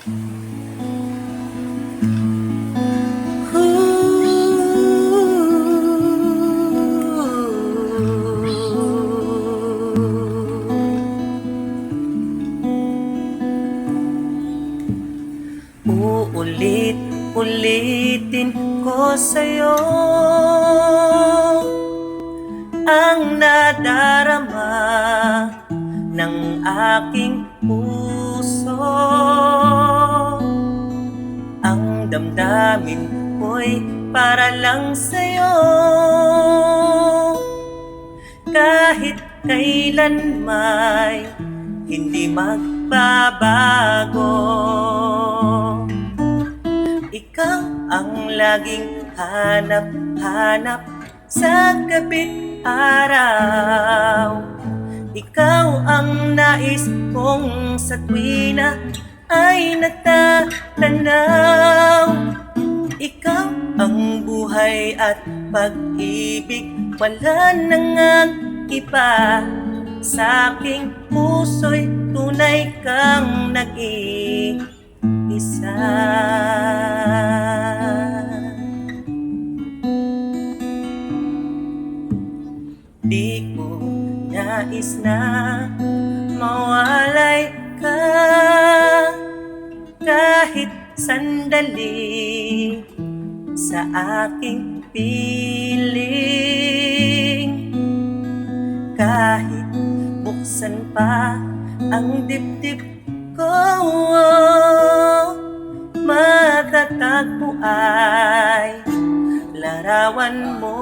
Uulit-ulitin ko sa'yo ang nadarama ng aking puso. Ang damdamin ko'y para lang sa'yo, kahit kailan may hindi magbabago. Ikaw ang laging hanap-hanap sa gabi't araw. Ikaw ang nais kong sa tuwina ay natatanaw. Ikaw ang buhay at pag-ibig, wala nang ang iba. Sa aking puso'y tunay kang nag-iisa. Di ko nais na mawalay ka kahit sandali sa aking piling. Kahit buksan pa ang dibdib ko, matatagpo ay larawan mo.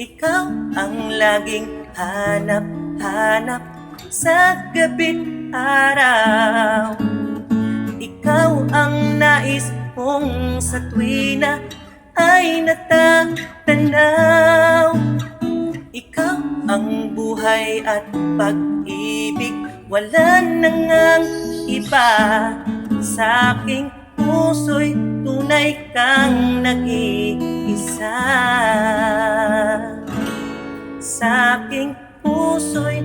Ikaw ang laging hanap-hanap sa gabi't araw. Ikaw ang nais kong sa tuwina ay natatanaw. Ikaw ang buhay at pag-ibig, wala nang ang iba. Sa aking puso'y tunay kang nag-iisa. Sa aking puso'y